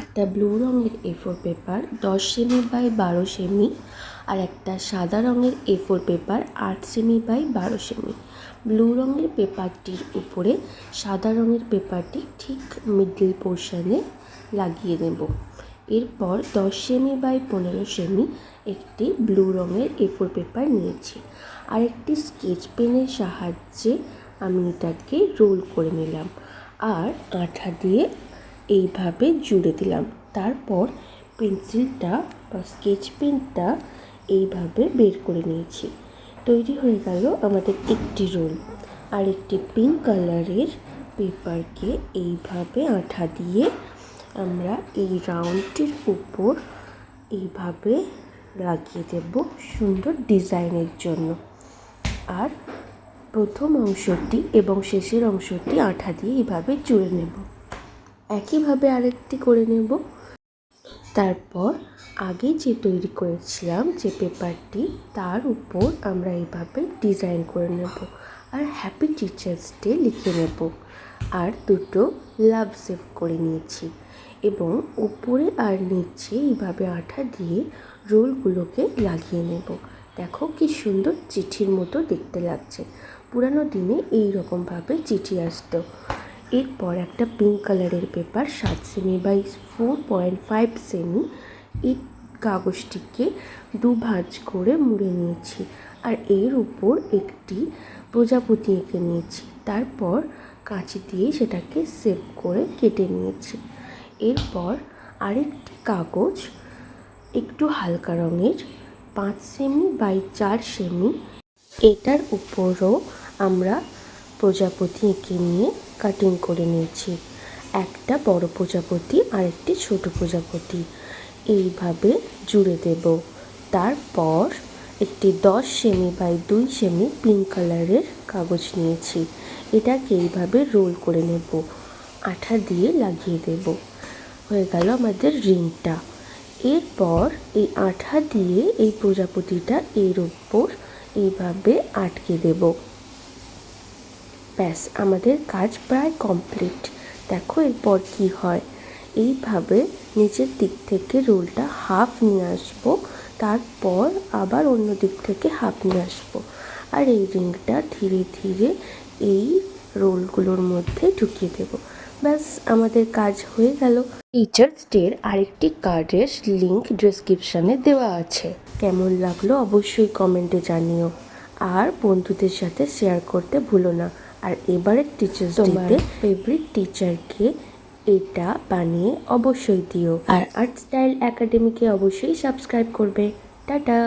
একটা ব্লু রঙের A4 paper 10 সেমি বাই 12 সেমি আর একটা সাদা রঙের A4 পেপার 8 সেমি বাই 12 সেমি। ব্লু রঙের পেপারটির উপরে সাদা রঙের পেপারটি ঠিক মিডল পোর্শনে লাগিয়ে নেব। এরপর 10 সেমি বাই 15 সেমি একটি ব্লু রঙের A4 পেপার নিয়েছি আর একটি স্কেচ পেনের সাহায্যে আমি এটাকে রোল করে নিলাম আর আঠা দিয়ে এইভাবে জুড়ে দিলাম। তারপর পেন্সিলটা বা স্কেচ পেনটা এইভাবে বের করে নিয়েছি। তৈরি হয়ে গেল আমাদের একটি রোল। আর একটি পিঙ্ক কালারের পেপারকে এইভাবে আঠা দিয়ে আমরা এই রাউন্ডটির উপর এইভাবে লাগিয়ে দেব সুন্দর ডিজাইনের জন্য। আর প্রথম অংশটি এবং শেষের অংশটি আঠা দিয়ে এইভাবে জুড়ে নেব। একইভাবে আরেকটি করে নেব। তারপর আগে যে তৈরি করেছিলাম যে পেপারটি তার উপর আমরা এইভাবে ডিজাইন করে নেব আর হ্যাপি টিচার্স ডে লিখে নেব। আর দুটো লাভ সেভ করে নিয়েছি এবং উপরে আর নিচে এইভাবে আঠা দিয়ে রোলগুলোকে লাগিয়ে নেব। দেখো কি সুন্দর চিঠির মতো দেখতে লাগছে। পুরানো দিনে এই রকমভাবে চিঠি আসতো। এরপর একটা পিঙ্ক কালারের পেপার 7 সেমি বাই 4.5 সেমি এই কাগজটিকে দুভাঁজ করে মুড়ে নিয়েছি আর এর উপর একটি প্রজাপতি এঁকে নিয়েছি। তারপর কাঁচি দিয়ে সেটাকে সেভ করে কেটে নিয়েছি। এরপর আরেকটি কাগজ একটু হালকা রঙের 5 সেমি বাই 4 সেমি এটার উপরও আমরা প্রজাপতি এঁকে নিয়ে কাটিং করে নিয়েছি। একটা বড় প্রজাপতি আর একটি ছোট প্রজাপতি এইভাবে জুড়ে দেব। তারপর একটি 10 সেমি বাই 2 সেমি পিঙ্ক কালারের কাগজ নিয়েছি। এটাকে এইভাবে রোল করে নেব, আঠা দিয়ে লাগিয়ে দেব। হয়ে গেল আমাদের রিংটা। এরপর এই আঠা দিয়ে এই প্রজাপতিটা এর উপর এইভাবে আটকে দেব। ব্যাস, আমাদের কাজ প্রায় কমপ্লিট। দেখো এরপর কি হয়। এইভাবে নিচের দিক থেকে রোলটা হাফ নিয়ে আসবো, তারপর আবার অন্য দিক থেকে হাফ নিয়ে আসবো আর এই রিংটা ধীরে ধীরে এই রোলগুলোর মধ্যে ঢুকিয়ে দেব। ব্যাস, আমাদের কাজ হয়ে গেল। টিচার্স ডের আরেকটি কার্ডের লিঙ্ক ডেসক্রিপশানে দেওয়া আছে। কেমন লাগলো অবশ্যই কমেন্টে জানিও আর বন্ধুদের সাথে শেয়ার করতে ভুলো না। আর এবারের টিচার্স ডেতে ফেভারিট টিচারকে এটা বানিয়ে অবশ্যই দিও। আর আর্ট স্টাইল একাডেমিকে অবশ্যই সাবস্ক্রাইব করবে। টাটা।